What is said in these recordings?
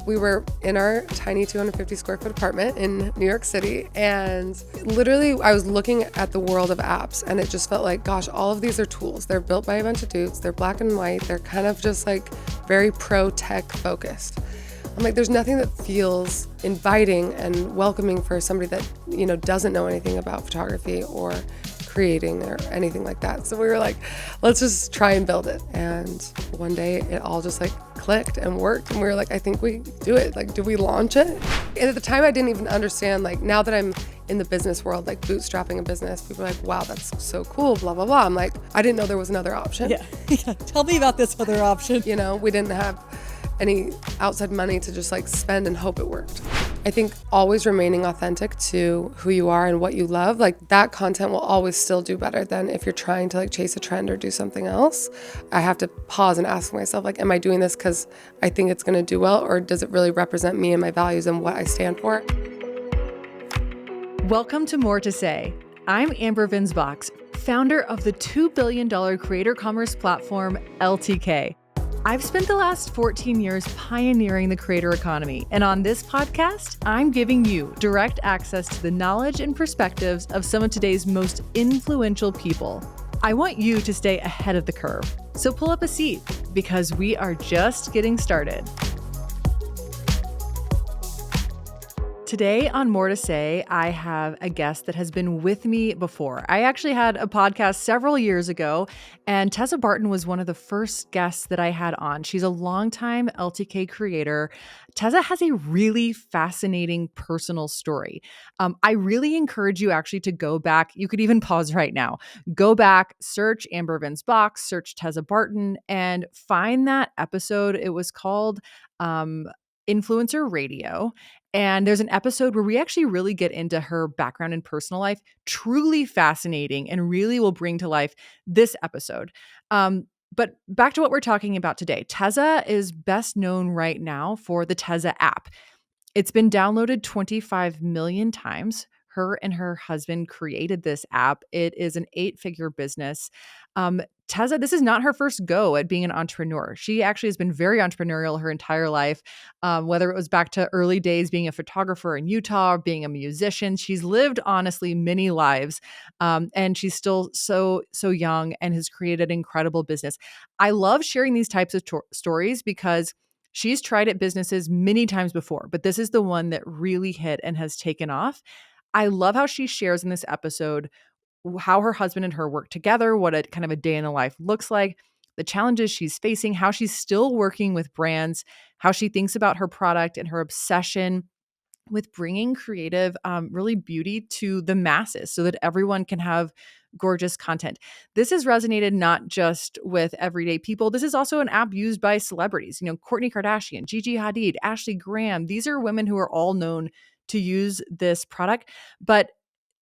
We were in our tiny 250 square foot apartment in New York City, and literally I was looking at the world of apps, and it just felt like, gosh, all of these are tools. They're built by a bunch of dudes. They're black and white. They're kind of just like very pro tech focused. I'm like, there's nothing that feels inviting and welcoming for somebody that, you know, doesn't know anything about photography or creating or anything like that. So we were like, let's just try and build it. And one day it all just like clicked and worked. And we were like, I think we do it. Like, do we launch it? And at the time I didn't even understand, like now that I'm in the business world, like bootstrapping a business, people are like, wow, that's so cool, blah, blah, blah. I'm like, I didn't know there was another option. Yeah. Tell me about this other option. You know, we didn't have any outside money to just like spend and hope it worked. I think always remaining authentic to who you are and what you love, like that content will always still do better than if you're trying to like chase a trend or do something else. I have to pause and ask myself, like, am I doing this because I think it's going to do well, or does it really represent me and my values and what I stand for? Welcome to More to Say. I'm Amber Vinsbox, founder of the $2 billion creator commerce platform, LTK. I've spent the last 14 years pioneering the creator economy, and on this podcast, I'm giving you direct access to the knowledge and perspectives of some of today's most influential people. I want you to stay ahead of the curve, so pull up a seat because we are just getting started. Today on More to Say, I have a guest that has been with me before. I actually had a podcast several years ago, and Tezza Barton was one of the first guests that I had on. She's a longtime LTK creator. Tezza has a really fascinating personal story. I really encourage you actually to go back. You could even pause right now. Go back, search Amber Vinsbox, search Tezza Barton, and find that episode. It was called Influencer Radio. And there's an episode where we actually really get into her background and personal life, truly fascinating, and really will bring to life this episode. But back to what we're talking about today. Tezza is best known right now for the Tezza app. It's been downloaded 25 million times. Her and her husband created this app. It is an 8-figure business. Tezza, this is not her first go at being an entrepreneur. She actually has been very entrepreneurial her entire life, whether it was back to early days being a photographer in Utah or being a musician. She's lived, honestly, many lives, and she's still so young and has created an incredible business. I love sharing these types of stories because she's tried at businesses many times before, but this is the one that really hit and has taken off. I love how she shares in this episode how her husband and her work together, what a kind of a day in the life looks like, the challenges she's facing, how she's still working with brands, how she thinks about her product and her obsession with bringing creative, really beauty to the masses so that everyone can have gorgeous content. This has resonated not just with everyday people. This is also an app used by celebrities. You know, Kourtney Kardashian, Gigi Hadid, Ashley Graham. These are women who are all known to use this product. But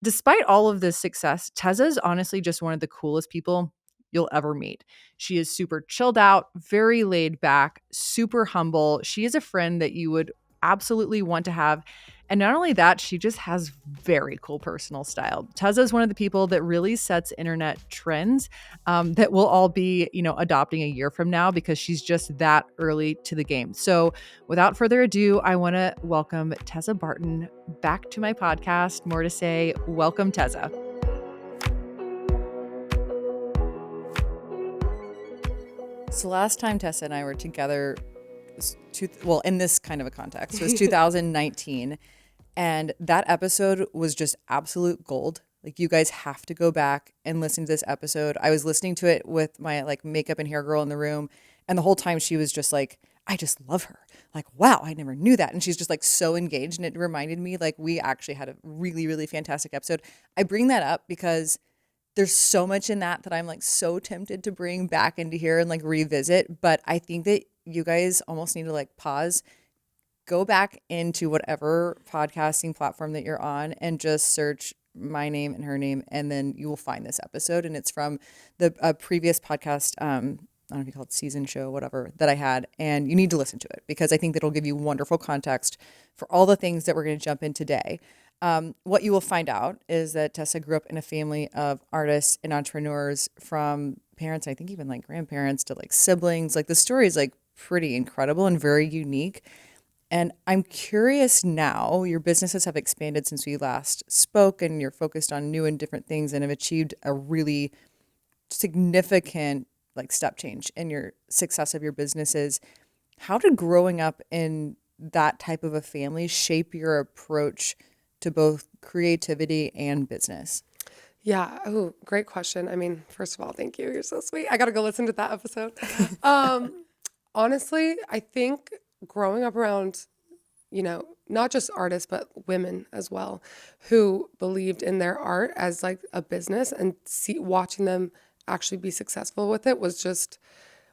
despite all of this success, Tezza is honestly just one of the coolest people you'll ever meet. She is super chilled out, very laid back, super humble. She is a friend that you would absolutely want to have. And not only that, she just has very cool personal style. Tezza is one of the people that really sets internet trends that we'll all be, adopting a year from now because she's just that early to the game. So without further ado, I want to welcome Tezza Barton back to my podcast. More to Say. Welcome, Tezza. So last time Tezza and I were together, in this kind of a context, it was 2019. And that episode was just absolute gold. Like, you guys have to go back and listen to this episode. I was listening to it with my makeup and hair girl in the room. And the whole time she was just like, I just love her. Like, wow, I never knew that. And she's just so engaged. And it reminded me we actually had a really, really fantastic episode. I bring that up because there's so much in that I'm so tempted to bring back into here and revisit. But I think that you guys almost need to pause, go back into whatever podcasting platform that you're on and just search my name and her name. And then you will find this episode. And it's from the previous podcast. I don't know if you call it season show, whatever, that I had. And you need to listen to it because I think that it'll give you wonderful context for all the things that we're going to jump in today. What you will find out is that Tezza grew up in a family of artists and entrepreneurs, from parents, I think even grandparents, to siblings. The story is pretty incredible and very unique. And I'm curious now, your businesses have expanded since we last spoke, and you're focused on new and different things and have achieved a really significant like step change in your success of your businesses. How did growing up in that type of a family shape your approach to both creativity and business? Yeah. Oh, great question. I mean, first of all, thank you. You're so sweet. I got to go listen to that episode. Um, Honestly, I think growing up around, not just artists, but women as well, who believed in their art as like a business and watching them actually be successful with it was just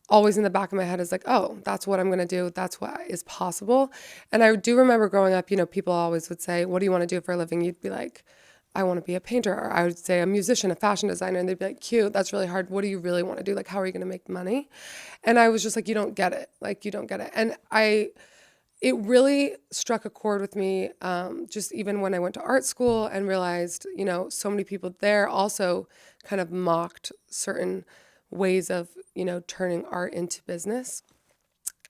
always in the back of my head is like, oh, that's what I'm going to do. That's what is possible. And I do remember growing up, people always would say, what do you want to do for a living? You'd be like, I want to be a painter. Or I would say a musician, a fashion designer. And they'd be like, cute, that's really hard. What do you really want to do? Like, how are you going to make money? And I was just like, you don't get it. Like, you don't get it. And it really struck a chord with me, just even when I went to art school and realized, so many people there also kind of mocked certain ways of, turning art into business.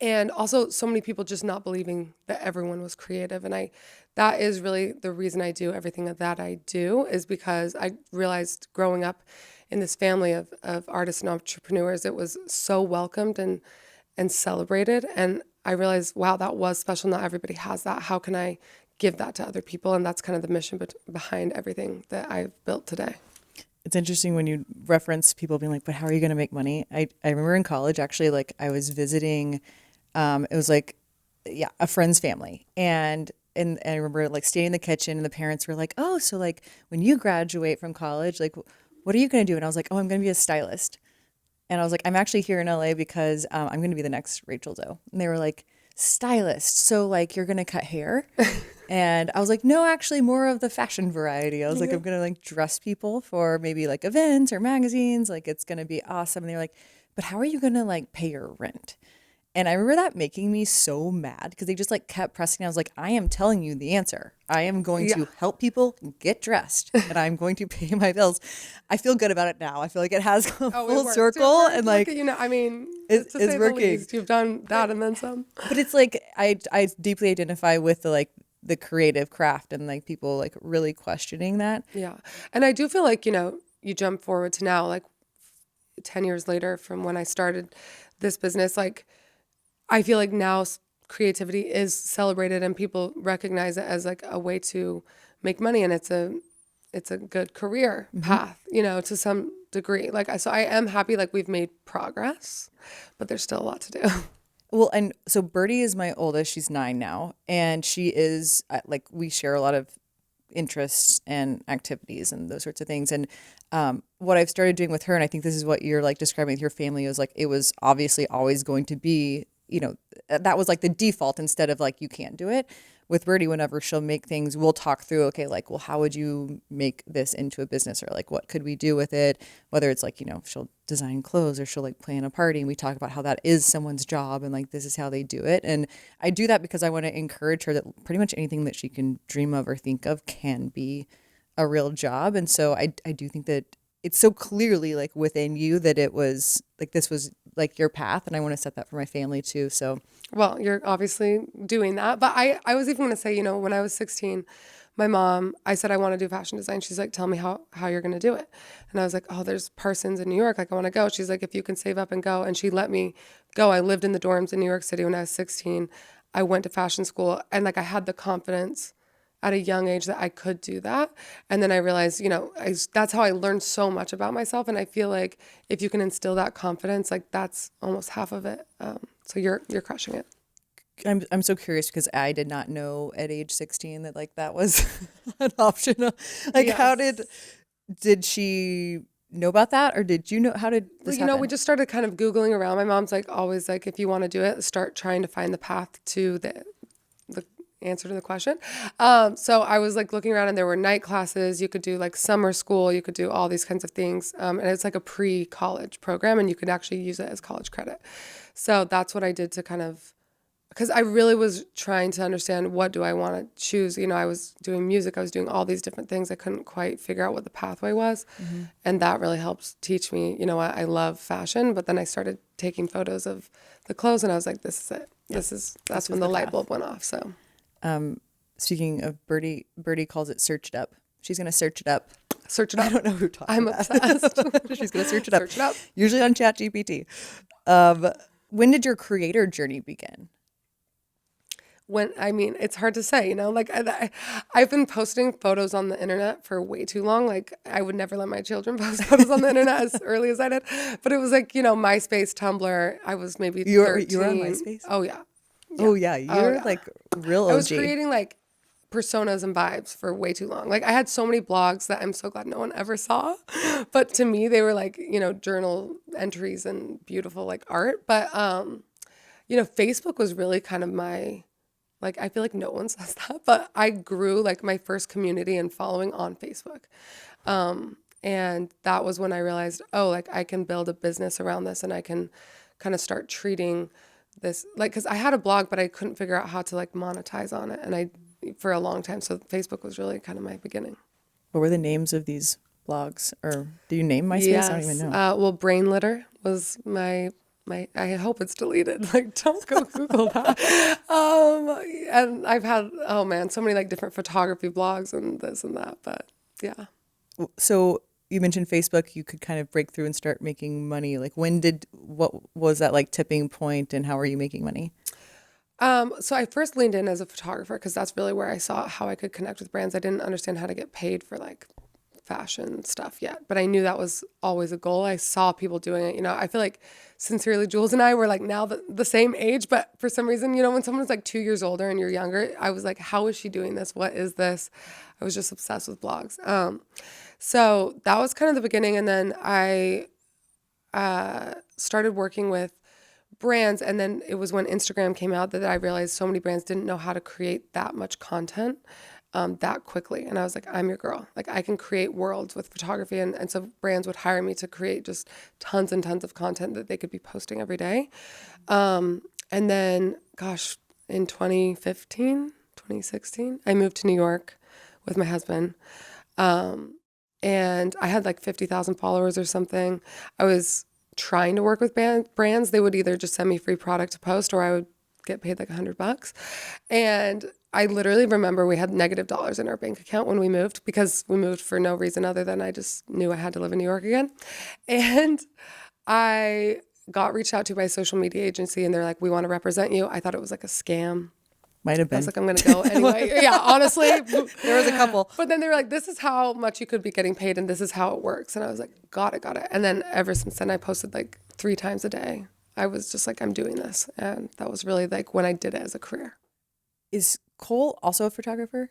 And also so many people just not believing that everyone was creative. And that is really the reason I do everything that I do, is because I realized growing up in this family of artists and entrepreneurs, it was so welcomed and celebrated. And I realized, wow, that was special. Not everybody has that. How can I give that to other people? And that's kind of the mission behind everything that I've built today. It's interesting when you reference people being like, but how are you going to make money? I remember in college, actually, like I was visiting, it was like, yeah, a friend's family. And I remember like staying in the kitchen and the parents were like, oh, so like when you graduate from college, like, what are you going to do? And I was like, oh, I'm going to be a stylist. And I was like, I'm actually here in LA because I'm going to be the next Rachel Doe. And they were like, stylist. So like you're going to cut hair? And I was like, no, actually more of the fashion variety. I was like, I'm going to like dress people for maybe like events or magazines. Like it's going to be awesome. And they were like, but how are you going to like pay your rent? And I remember that making me so mad because they just like kept pressing. I was like, I am telling you the answer. I am going to help people get dressed and I'm going to pay my bills. I feel good about it now. I feel like it has come full circle and like, I mean, it's to say working. the least, you've done that and then some. But it's like, I deeply identify with the creative craft and like people like really questioning that. Yeah. And I do feel like, you jump forward to now, like 10 years later from when I started this business, like I feel like now creativity is celebrated and people recognize it as like a way to make money, and it's a good career path, to some degree. So I am happy like we've made progress, but there's still a lot to do. Well, and so Birdie is my oldest. She's 9 now, and she is like we share a lot of interests and activities and those sorts of things. And what I've started doing with her, and I think this is what you're like describing with your family, is like it was obviously always going to be, that was like the default instead of like you can't do it. With Birdie, whenever she'll make things, we'll talk through, okay, like, well, how would you make this into a business, or like what could we do with it? Whether it's like, she'll design clothes or she'll like plan a party, and we talk about how that is someone's job and like this is how they do it. And I do that because I want to encourage her that pretty much anything that she can dream of or think of can be a real job. And so I do think that it's so clearly like within you that it was like this was like your path, and I want to set that for my family too. So well, you're obviously doing that, but I was even going to say, when I was 16, my mom, I said I want to do fashion design. She's like, tell me how you're going to do it. And I was like, oh, there's Parsons in New York, like I want to go. She's like, if you can save up and go. And she let me go. I lived in the dorms in New York City when I was 16. I went to fashion school, and like I had the confidence at a young age that I could do that. And then I realized, that's how I learned so much about myself. And I feel like if you can instill that confidence, like that's almost half of it. So you're crushing it. I'm so curious because I did not know at age 16 that like that was an option. Like Yes. how did she know about that, or did you know, how did this happen? We just started kind of Googling around. My mom's like always like, if you want to do it, start trying to find the path to the answer to the question. So I was like looking around, and there were night classes. You could do like summer school. You could do all these kinds of things. And it's like a pre-college program, and you could actually use it as college credit. So that's what I did to kind of, because I really was trying to understand, what do I want to choose? I was doing music. I was doing all these different things. I couldn't quite figure out what the pathway was. Mm-hmm. And that really helps teach me, I love fashion, but then I started taking photos of the clothes, and I was like, this is it. That's when the light bulb went off. So speaking of Birdie calls it search it up. She's going to search it up. Search it up. I don't know who taught I'm that. obsessed. She's going to search it up. Search it up. Usually on ChatGPT. When did your creator journey begin? It's hard to say, like I've been posting photos on the internet for way too long. Like I would never let my children post photos on the internet as early as I did. But it was like, MySpace, Tumblr. I was maybe 13. You were on MySpace? Oh yeah. Oh yeah. You're like real OG. I was creating like personas and vibes for way too long. Like I had so many blogs that I'm so glad no one ever saw. But to me, they were like, journal entries and beautiful like art. But, Facebook was really kind of I feel like no one says that, but I grew like my first community and following on Facebook. And that was when I realized, like I can build a business around this and I can kind of start treating this, like, cause I had a blog, but I couldn't figure out how to like monetize on it. And for a long time. So Facebook was really kind of my beginning. What were the names of these blogs, or do you name MySpace? Yes. I don't even know. Well, Brain Litter was my, I hope it's deleted. Like, don't go Google that. And I've had, so many like different photography blogs and this and that, but yeah. So you mentioned Facebook, you could kind of break through and start making money. Like what was that like tipping point, and how are you making money? So I first leaned in as a photographer because that's really where I saw how I could connect with brands. I didn't understand how to get paid for like fashion stuff yet, but I knew that was always a goal. I saw people doing it. I feel like sincerely Jules and I were like now the same age, but for some reason, when someone's like 2 years older and you're younger, I was like, how is she doing this? What is this? I was just obsessed with blogs. So that was kind of the beginning. And then I started working with brands, and then it was when Instagram came out that I realized so many brands didn't know how to create that much content that quickly. And I was like, I'm your girl. Like I can create worlds with photography. And so brands would hire me to create just tons and tons of content that they could be posting every day. And then, in 2015, 2016, I moved to New York with my husband. And I had like 50,000 followers or something. I was trying to work with brands. They would either just send me free product to post, or I would get paid like $100. And I literally remember we had negative dollars in our bank account when we moved, because we moved for no reason other than I just knew I had to live in New York again. And I got reached out to by a social media agency, and they're like, we want to represent you. I thought it was like a scam. Might have been. I was like, I'm going to go anyway. Yeah, honestly. There was a couple. But then they were like, this is how much you could be getting paid, and this is how it works. And I was like, got it. And then ever since then, I posted like 3 times a day. I was just like, I'm doing this. And that was really like when I did it as a career. Is Cole also a photographer?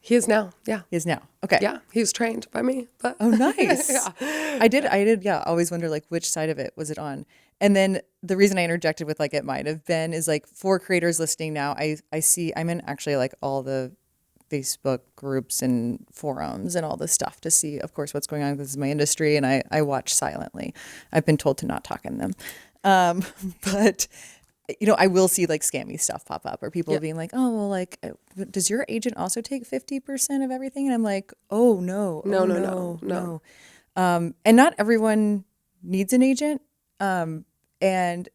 He is now. Yeah. He is now. Okay. Yeah. He was trained by me. But oh, nice. Yeah. I did. Yeah. Always wonder like which side of it was it on. And then the reason I interjected with like it might have been is like for creators listening now, I see I'm in actually like all the Facebook groups and forums and all this stuff to see, of course, what's going on. This is my industry, and I watch silently. I've been told to not talk in them. But I will see like scammy stuff pop up, or people being like, oh, well, like, does your agent also take 50% of everything? And I'm like, oh, no. No. And not everyone needs an agent. And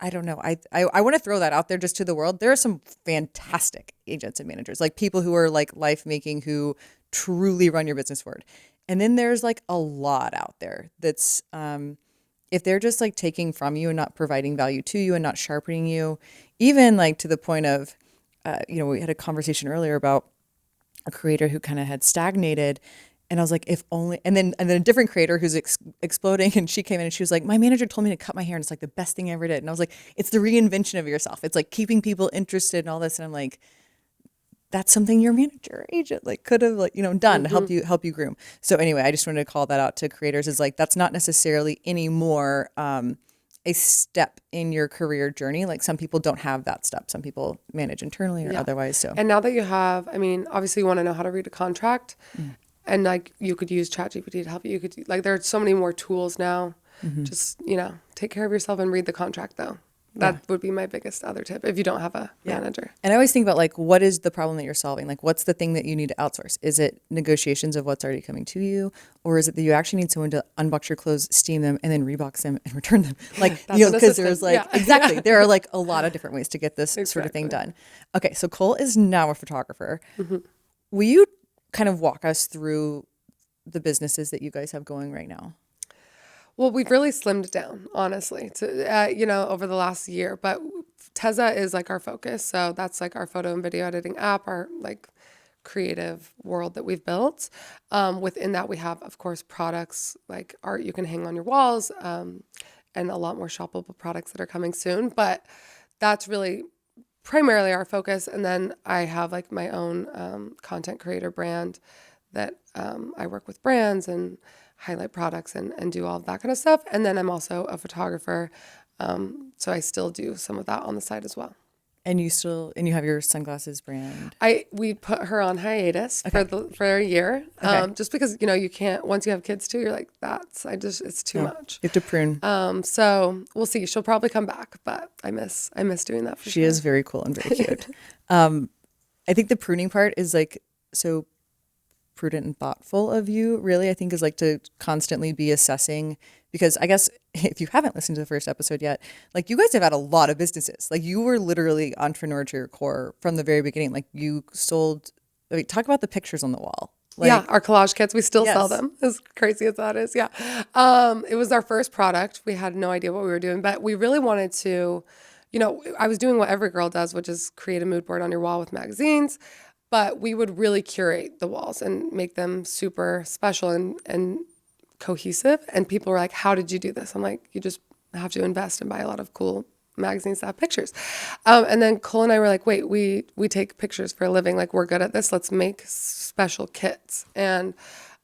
I don't know. I want to throw that out there just to the world. There are some fantastic agents and managers, like people who are like life making, who truly run your business forward. And then there's like a lot out there that's, if they're just like taking from you and not providing value to you and not sharpening you, even like to the point of, we had a conversation earlier about a creator who kind of had stagnated. And I was like, if only, and then a different creator who's exploding, and she came in and she was like, my manager told me to cut my hair, and it's like the best thing I ever did. And I was like, it's the reinvention of yourself. It's like keeping people interested and all this. And I'm like, that's something your manager or agent like could have like, done to help you groom. So anyway, I just wanted to call that out to creators, is like, that's not necessarily anymore a step in your career journey. Like some people don't have that step. Some people manage internally or otherwise. So, and now that you have, obviously you want to know how to read a contract. And like you could use ChatGPT to help you. You could there are so many more tools now. Just take care of yourself and read the contract though. That would be my biggest other tip if you don't have a manager. And I always think about like, what is the problem that you're solving? Like, what's the thing that you need to outsource? Is it negotiations of what's already coming to you? Or is it that you actually need someone to unbox your clothes, steam them, and then rebox them and return them? Like, because there's like, exactly, there are like a lot of different ways to get this sort of thing done. Okay, so Cole is now a photographer. Will you kind of walk us through the businesses that you guys have going right now? Well, we've really slimmed down, honestly, to, over the last year. But Tezza is like our focus. So that's like our photo and video editing app, our like creative world that we've built. Within that, we have, of course, products like art you can hang on your walls, and a lot more shoppable products that are coming soon. But that's really primarily our focus. And then I have like my own content creator brand that I work with brands and highlight products and do all of that kind of stuff. And then I'm also a photographer. So I still do some of that on the side as well. And you have your sunglasses brand. We put her on hiatus for a year. Just because, you can't, once you have kids too, you're like, it's too much. You have to prune. So we'll see. She'll probably come back, but I miss doing that for sure. She is very cool and very cute. I think the pruning part is like, so prudent and thoughtful of you, really, I think, is like to constantly be assessing, because I guess if you haven't listened to the first episode yet, like you guys have had a lot of businesses. Like you were literally entrepreneur to your core from the very beginning. Like you sold, talk about the pictures on the wall. Like, our collage kits, we still sell them, as crazy as that is. It was our first product. We had no idea what we were doing, but we really wanted to, I was doing what every girl does, which is create a mood board on your wall with magazines. But we would really curate the walls and make them super special and cohesive. And people were like, how did you do this? I'm like, you just have to invest and buy a lot of cool magazines that have pictures. And then Cole and I were like, wait, we take pictures for a living. Like, we're good at this. Let's make special kits. And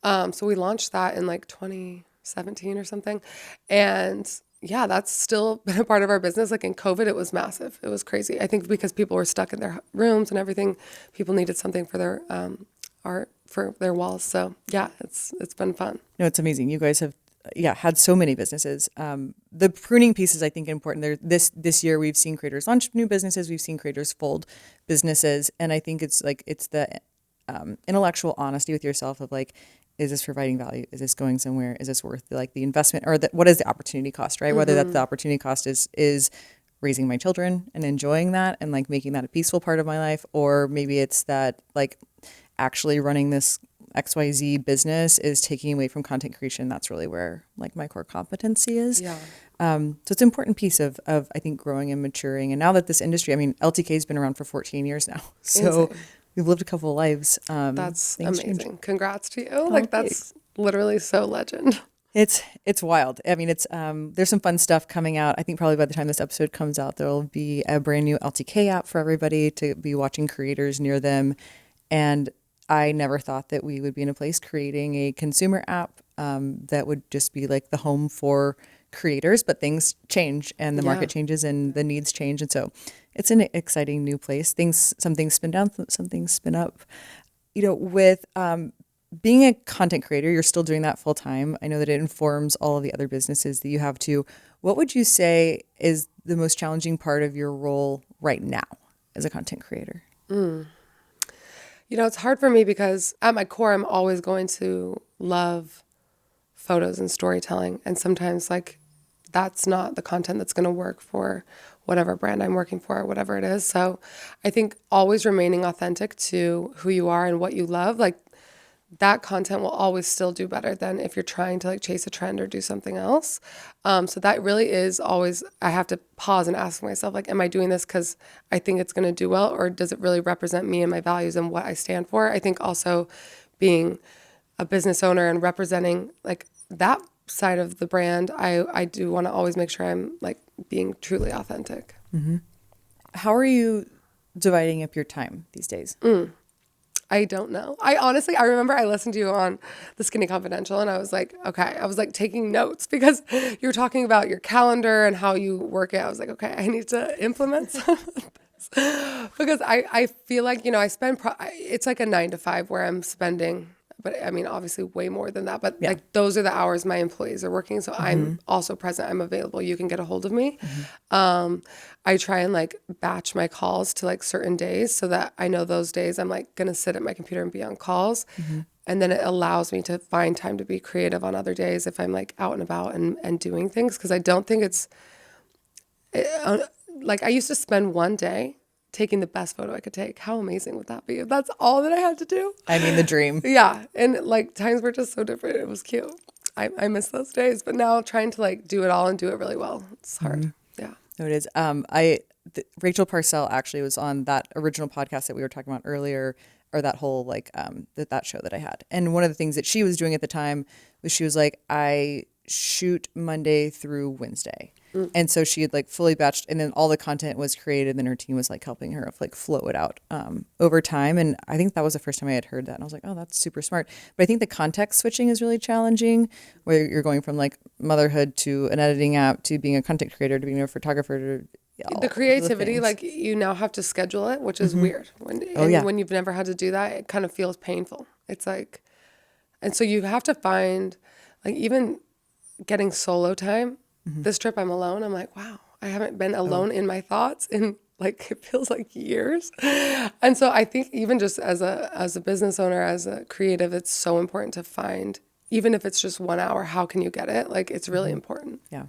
so we launched that in like 2017 or something. And yeah, that's still been a part of our business. Like in COVID, it was massive. It was crazy. I think because people were stuck in their rooms and everything, people needed something for their art, for their walls. So yeah, it's been fun. No, it's amazing. You guys have had so many businesses. The pruning piece is, I think, important. This year we've seen creators launch new businesses. We've seen creators fold businesses. And I think it's the intellectual honesty with yourself of like, is this providing value? Is this going somewhere? Is this worth like the investment, or what is the opportunity cost, right? Whether that's the opportunity cost is raising my children and enjoying that and like making that a peaceful part of my life, or maybe it's that like actually running this XYZ business is taking away from content creation. That's really where like my core competency is. Yeah. So it's an important piece of I think growing and maturing. And now that this industry, I mean, LTK has been around for 14 years now. So insane. We've lived a couple of lives. That's amazing. Change. Congrats to you. Like that's literally so legend. It's wild. I mean, it's there's some fun stuff coming out. I think probably by the time this episode comes out, there'll be a brand new LTK app for everybody to be watching creators near them. And I never thought that we would be in a place creating a consumer app that would just be like the home for creators, but things change and the market changes and the needs change. And so it's an exciting new place. Some things spin down, some things spin up. With being a content creator, you're still doing that full time. I know that it informs all of the other businesses that you have too. What would you say is the most challenging part of your role right now as a content creator? It's hard for me because at my core, I'm always going to love photos and storytelling. And sometimes like that's not the content that's going to work for whatever brand I'm working for or whatever it is. So I think always remaining authentic to who you are and what you love, like that content will always still do better than if you're trying to like chase a trend or do something else. So that really is always, I have to pause and ask myself, like, am I doing this because I think it's going to do well, or does it really represent me and my values and what I stand for? I think also being a business owner and representing like that side of the brand, I do want to always make sure I'm like being truly authentic. Mm-hmm. How are you dividing up your time these days? I don't know. I remember I listened to you on the Skinny Confidential and I was like, okay, I was like taking notes because you were talking about your calendar and how you work it. I was like, okay, I need to implement some of this because I feel like, I spend, it's like a 9 to 5 where I'm spending but I mean, obviously way more than that. But Yeah. like those are the hours my employees are working. So I'm also present. I'm available. You can get a hold of me. I try and like batch my calls to like certain days so that I know those days I'm like going to sit at my computer and be on calls. And then it allows me to find time to be creative on other days if I'm like out and about and doing things. Cause I don't think it's like I used to spend one day taking the best photo I could take. How amazing would that be if that's all that I had to do? I mean, the dream. Yeah. And like times were just so different. It was cute. I miss those days, but now trying to like do it all and do it really well. It's hard. Yeah. No, it is. Rachel Parcell actually was on that original podcast that we were talking about earlier, or that whole like that show that I had. And one of the things that she was doing at the time was she was like, I shoot Monday through Wednesday. And so she had like fully batched, and then all the content was created, and then her team was like helping her like flow it out over time. And I think that was the first time I had heard that, and I was like, oh, that's super smart. But I think the context switching is really challenging, where you're going from like motherhood to an editing app to being a content creator to being a photographer to The creativity, like you now have to schedule it, which is weird. When you've never had to do that, it kind of feels painful. It's like, and so you have to find, like even getting solo time. This trip I'm alone. I'm like, wow, I haven't been alone in my thoughts in like, it feels like years. And so I think even just as a business owner, as a creative, it's so important to find, even if it's just 1 hour, how can you get it? Like, it's really important. Yeah.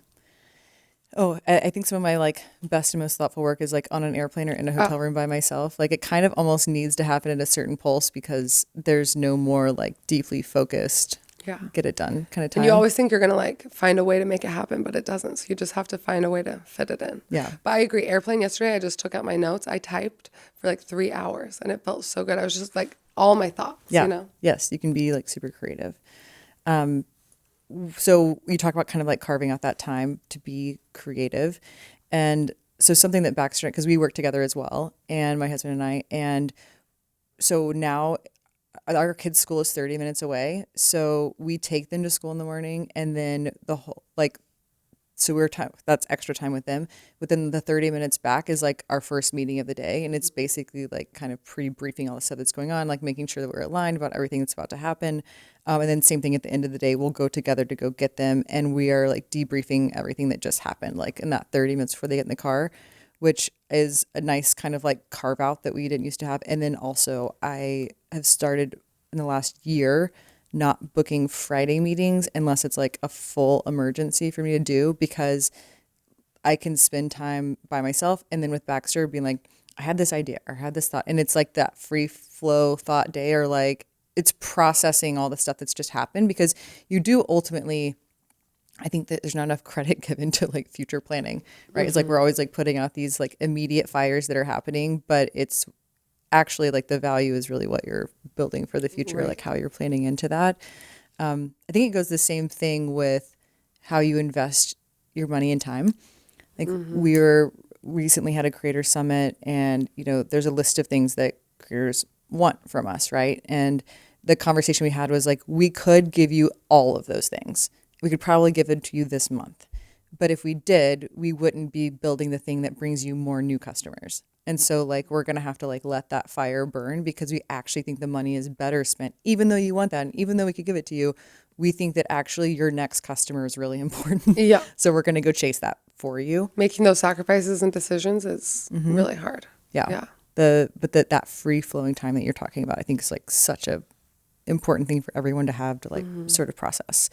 Oh, I think some of my like best and most thoughtful work is like on an airplane or in a hotel room by myself. Like it kind of almost needs to happen at a certain pulse because there's no more like deeply focused, get it done kind of time. And you always think you're going to like find a way to make it happen, but it doesn't. So you just have to find a way to fit it in. Yeah. But I agree. Airplane yesterday, I just took out my notes. I typed for like 3 hours and it felt so good. I was just like all my thoughts, you know? Yes. You can be like super creative. So you talk about kind of like carving out that time to be creative. And so something that Baxter, because we work together as well, and my husband and I, and so now our kids' school is 30 minutes away. So we take them to school in the morning, and then the whole, like, so that's extra time with them. Within the 30 minutes back is like our first meeting of the day. And it's basically like kind of pre-briefing all the stuff that's going on, like making sure that we're aligned about everything that's about to happen. And then same thing at the end of the day, we'll go together to go get them. And we are like debriefing everything that just happened, like in that 30 minutes before they get in the car, which is a nice kind of like carve out that we didn't used to have. And then also I have started in the last year not booking Friday meetings unless it's like a full emergency for me to do, because I can spend time by myself. And then with Baxter being like, I had this idea or I had this thought, and it's like that free flow thought day, or like it's processing all the stuff that's just happened, because you do ultimately, I think that there's not enough credit given to like future planning, right? It's like we're always like putting out these like immediate fires that are happening, but it's actually like the value is really what you're building for the future, like how you're planning into that. I think it goes the same thing with how you invest your money and time. Like we recently had a creator summit, and you know, there's a list of things that creators want from us, right? And the conversation we had was like, we could give you all of those things. We could probably give it to you this month. But if we did, we wouldn't be building the thing that brings you more new customers. And so like, we're going to have to like let that fire burn, because we actually think the money is better spent, even though you want that. And even though we could give it to you, we think that actually your next customer is really important. Yeah. So we're going to go chase that for you. Making those sacrifices and decisions is really hard. Yeah. That free flowing time that you're talking about, I think is like such a important thing for everyone to have to like sort of process.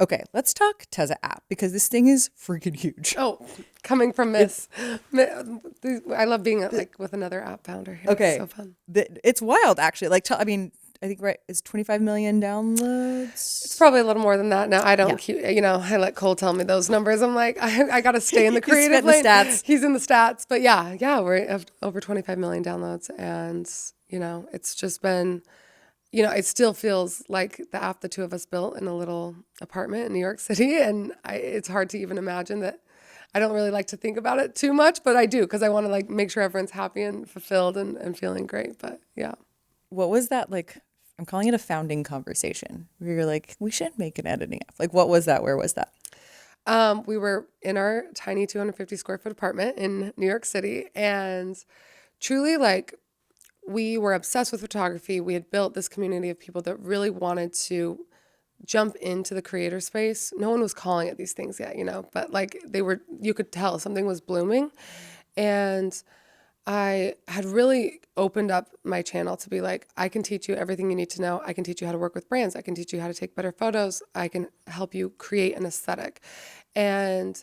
Okay, let's talk Tezza App, because this thing is freaking huge. Oh, coming from Miss. I love being like with another app founder here. Okay. It's so fun. It's wild, actually. Like, I mean, I think, right, it's 25 million downloads. It's probably a little more than that now. I don't, you know, I let Cole tell me those numbers. I'm like, I got to stay in the creative lane. He's in the stats. But yeah, we're at over 25 million downloads. And, you know, it's just been, you know, it still feels like the app the two of us built in a little apartment in New York City. And it's hard to even imagine that. I don't really like to think about it too much, but I do, because I want to like make sure everyone's happy and fulfilled and feeling great. But yeah. What was that like? I'm calling it a founding conversation where you're like, we should make an editing app. Like, what was that? Where was that? We were in our tiny 250 square foot apartment in New York City, and truly like we were obsessed with photography. We had built this community of people that really wanted to jump into the creator space. No one was calling it these things yet, but like you could tell something was blooming. And I had really opened up my channel to be like, I can teach you everything you need to know. I can teach you how to work with brands. I can teach you how to take better photos. I can help you create an aesthetic. And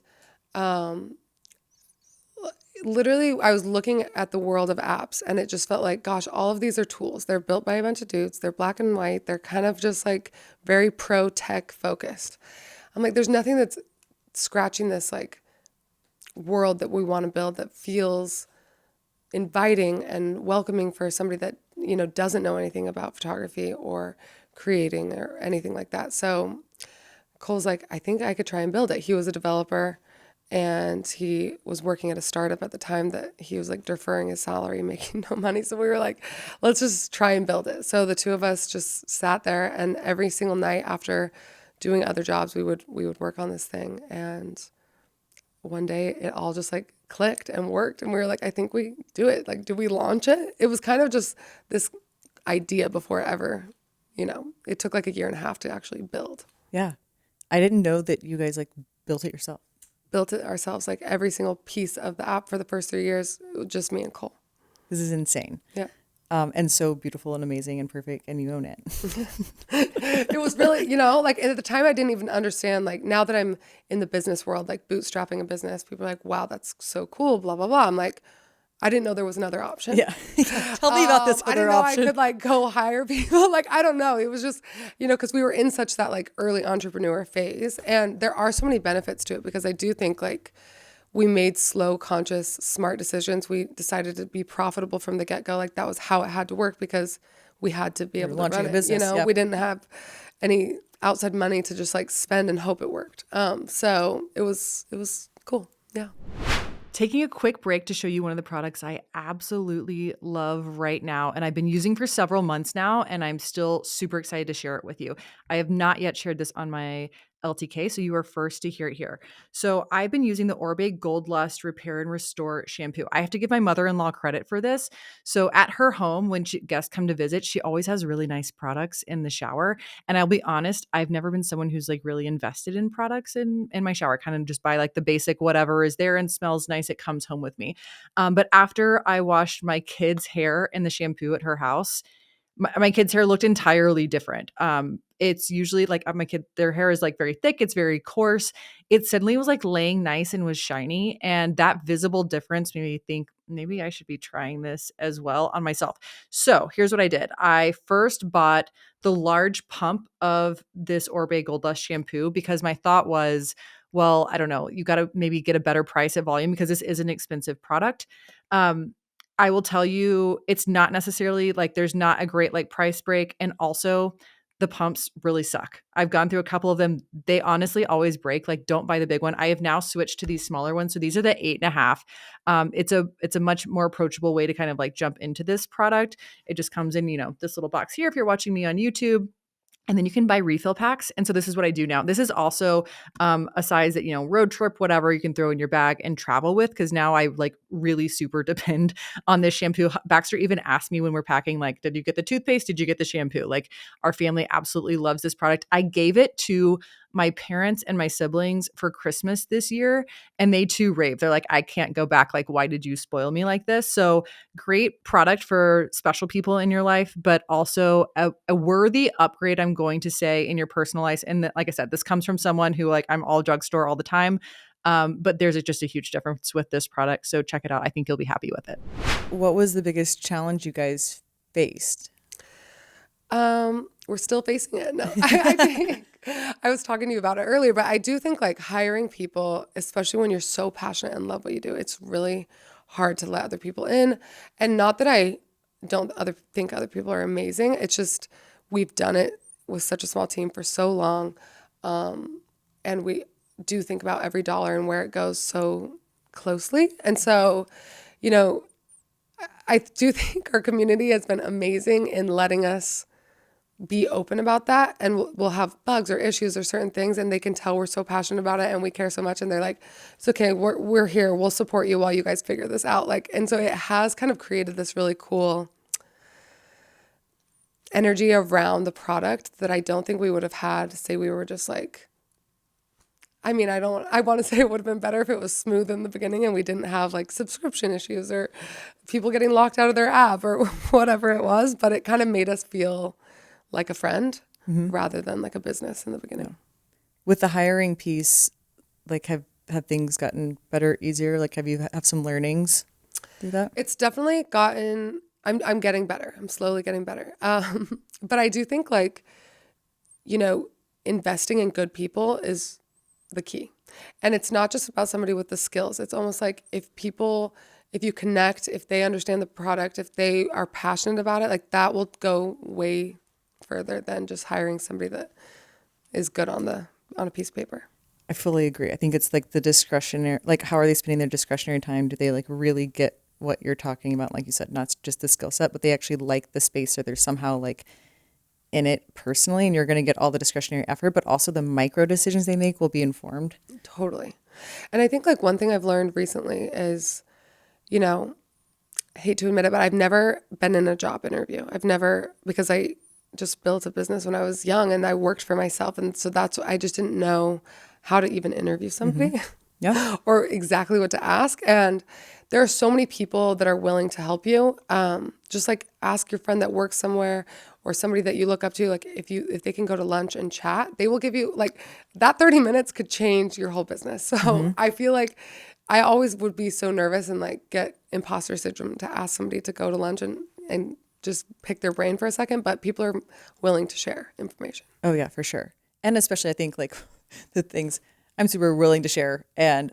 literally, I was looking at the world of apps and it just felt like, gosh, all of these are tools. They're built by a bunch of dudes. They're black and white. They're kind of just like very pro tech focused. I'm like, there's nothing that's scratching this like world that we want to build that feels inviting and welcoming for somebody that, doesn't know anything about photography or creating or anything like that. So Cole's like, I think I could try and build it. He was a developer and he was working at a startup at the time that he was like deferring his salary, making no money. So we were like, let's just try and build it. So the two of us just sat there, and every single night after doing other jobs, we would work on this thing. And one day it all just like clicked and worked, and we were like, I think we do it. Like, do we launch it? It was kind of just this idea before ever, it took like a year and a half to actually build. Yeah. I didn't know that you guys like built it yourself. Built it ourselves, like every single piece of the app for the first 3 years, just me and Cole. This is insane. Yeah. And so beautiful and amazing and perfect, and you own it. It was really, like at the time I didn't even understand, like now that I'm in the business world, like bootstrapping a business, people are like, wow, that's so cool, blah, blah, blah. I'm like, I didn't know there was another option. Yeah. Tell me about this I other didn't know option. I could like go hire people. Like, I don't know. It was just, because we were in such that like early entrepreneur phase, and there are so many benefits to it because I do think like we made slow, conscious, smart decisions. We decided to be profitable from the get-go. Like that was how it had to work because we had to be able to run it. Business, yep. We didn't have any outside money to just like spend and hope it worked. So it was cool. Yeah. Taking a quick break to show you one of the products I absolutely love right now, and I've been using for several months now, and I'm still super excited to share it with you. I have not yet shared this on my LTK, so you are first to hear it here. So I've been using the Orbe Gold Lust Repair and Restore shampoo. I have to give my mother-in-law credit for this. So at her home, when guests come to visit, she always has really nice products in the shower. And I'll be honest, I've never been someone who's like really invested in products in my shower. Kind of just buy like the basic whatever is there and smells nice. It comes home with me. But after I washed my kids' hair in the shampoo at her house, my kids' hair looked entirely different. It's usually like my kid, their hair is like very thick. It's very coarse. It suddenly was like laying nice and was shiny. And that visible difference made me think maybe I should be trying this as well on myself. So here's what I did. I first bought the large pump of this Orbe Gold Dust shampoo because my thought was, well, I don't know, you got to maybe get a better price at volume because this is an expensive product. I will tell you, it's not necessarily like there's not a great like price break. And also the pumps really suck. I've gone through a couple of them. They honestly always break. Like, don't buy the big one. I have now switched to these smaller ones. So these are the 8.5. It's a much more approachable way to kind of like jump into this product. It just comes in, this little box here if you're watching me on YouTube. And then you can buy refill packs. And so this is what I do now. This is also a size that, road trip, whatever, you can throw in your bag and travel with. Cause now I like really super depend on this shampoo. Baxter even asked me when we're packing, like, did you get the toothpaste? Did you get the shampoo? Like, our family absolutely loves this product. I gave it to my parents and my siblings for Christmas this year, and they too rave. They're like, I can't go back. Like, why did you spoil me like this? So great product for special people in your life, but also a worthy upgrade, I'm going to say, in your personal life. And like I said, this comes from someone who like, I'm all drugstore all the time. But there's just a huge difference with this product. So check it out. I think you'll be happy with it. What was the biggest challenge you guys faced? We're still facing it. No, I think I was talking to you about it earlier, but I do think like hiring people, especially when you're so passionate and love what you do, it's really hard to let other people in. And not that I don't think other people are amazing. It's just, we've done it with such a small team for so long. And we do think about every dollar and where it goes so closely. And so, I do think our community has been amazing in letting us be open about that, and we'll have bugs or issues or certain things, and they can tell we're so passionate about it and we care so much, and they're like, it's okay, we're here, we'll support you while you guys figure this out. Like, and so it has kind of created this really cool energy around the product that I don't think we would have had. Say we were just like, I mean, I want to say it would have been better if it was smooth in the beginning and we didn't have like subscription issues or people getting locked out of their app or whatever it was, but it kind of made us feel like a friend rather than like a business in the beginning. With the hiring piece, like have things gotten better, easier? Like have some learnings through that? It's definitely gotten, I'm getting better. I'm slowly getting better. But I do think like, investing in good people is the key. And it's not just about somebody with the skills. It's almost like if you connect, if they understand the product, if they are passionate about it, like that will go way further than just hiring somebody that is good on a piece of paper. I fully agree. I think it's like the discretionary, like how are they spending their discretionary time? Do they like really get what you're talking about? Like you said, not just the skill set, but they actually like the space or they're somehow like in it personally, and you're going to get all the discretionary effort, but also the micro decisions they make will be informed. Totally. And I think like one thing I've learned recently is, I hate to admit it, but I've never been in a job interview. Because I just built a business when I was young and I worked for myself. And so I just didn't know how to even interview somebody Yeah. or exactly what to ask. And there are so many people that are willing to help you. Just like ask your friend that works somewhere or somebody that you look up to, like if they can go to lunch and chat, they will give you like that 30 minutes could change your whole business. So I feel like I always would be so nervous and like get imposter syndrome to ask somebody to go to lunch and just pick their brain for a second, but people are willing to share information. Oh yeah, for sure. And especially I think like the things I'm super willing to share. And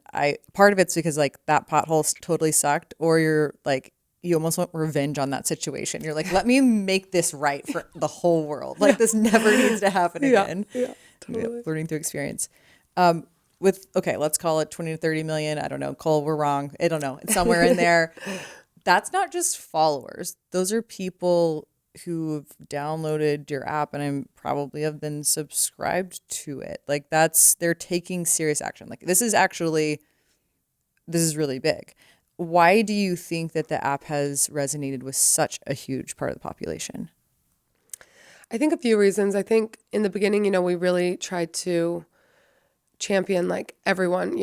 part of it's because like that pothole totally sucked, or you're like, you almost want revenge on that situation. You're like, let me make this right for the whole world. Like this never needs to happen again. Yeah, totally. Learning through experience. Let's call it 20 to 30 million. I don't know. Cole, we're wrong. I don't know. It's somewhere in there. That's not just followers. Those are people who've downloaded your app and I'm probably have been subscribed to it. Like they're taking serious action. Like this is really big. Why do you think that the app has resonated with such a huge part of the population? I think a few reasons. I think in the beginning, we really tried to champion like everyone,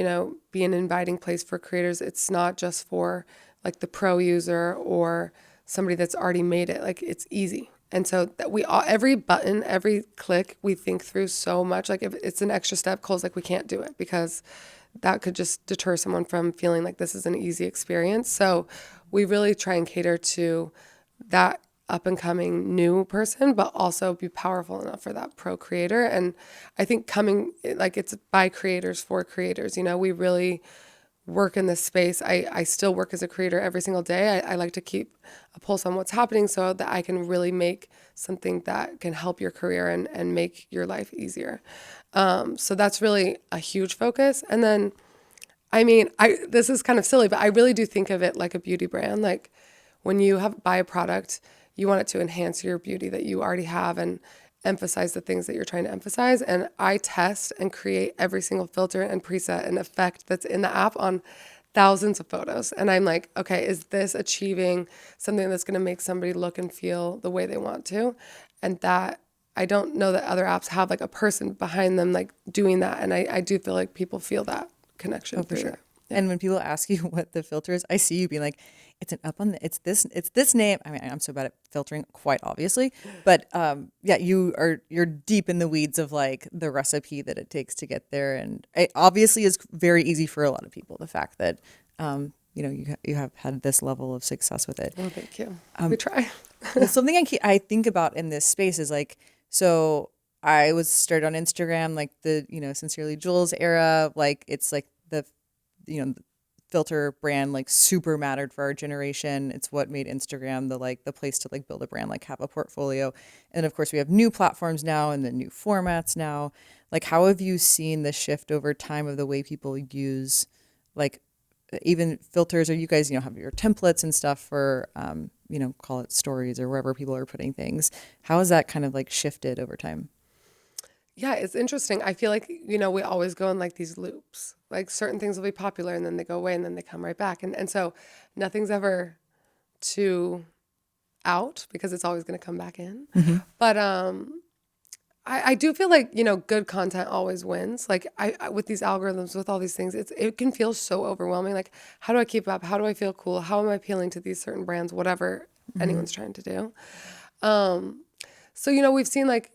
be an inviting place for creators. It's not just for like the pro user or somebody that's already made it. Like it's easy. And so that every button, every click, we think through so much. Like if it's an extra step, Cole's like, we can't do it because that could just deter someone from feeling like this is an easy experience. So we really try and cater to that up and coming new person, but also be powerful enough for that pro creator. And I think it's by creators for creators. We really work in this space. I still work as a creator every single day. I like to keep a pulse on what's happening so that I can really make something that can help your career and make your life easier. So that's really a huge focus. And then, this is kind of silly, but I really do think of it like a beauty brand. Like when you buy a product, you want it to enhance your beauty that you already have and emphasize the things that you're trying to emphasize. And I test and create every single filter and preset and effect that's in the app on thousands of photos. And I'm like, okay, is this achieving something that's going to make somebody look and feel the way they want to? And that I don't know that other apps have like a person behind them like doing that. And I do feel like people feel that connection. Oh, for sure. Yeah. And when people ask you what the filter is, I see you being like, it's this name. I mean, I'm so bad at filtering, quite obviously, but you're deep in the weeds of like the recipe that it takes to get there, and it obviously is very easy for a lot of people. The fact that you have had this level of success with it. Oh, thank you. We try. Well, something I think about in this space is like, so I was started on Instagram like the Sincerely Jules era. Like it's like the filter brand like super mattered for our generation. It's what made Instagram the place to like build a brand, like have a portfolio. And of course we have new platforms now and the new formats now. Like how have you seen the shift over time of the way people use like even filters, or you guys have your templates and stuff for call it stories or wherever people are putting things. How has that kind of like shifted over time? Yeah, it's interesting. I feel like, we always go in like these loops. Like certain things will be popular and then they go away and then they come right back. And so nothing's ever too out because it's always going to come back in. But I do feel like, good content always wins. Like I with these algorithms, with all these things, it can feel so overwhelming. Like, how do I keep up? How do I feel cool? How am I appealing to these certain brands? Whatever anyone's trying to do. So, we've seen like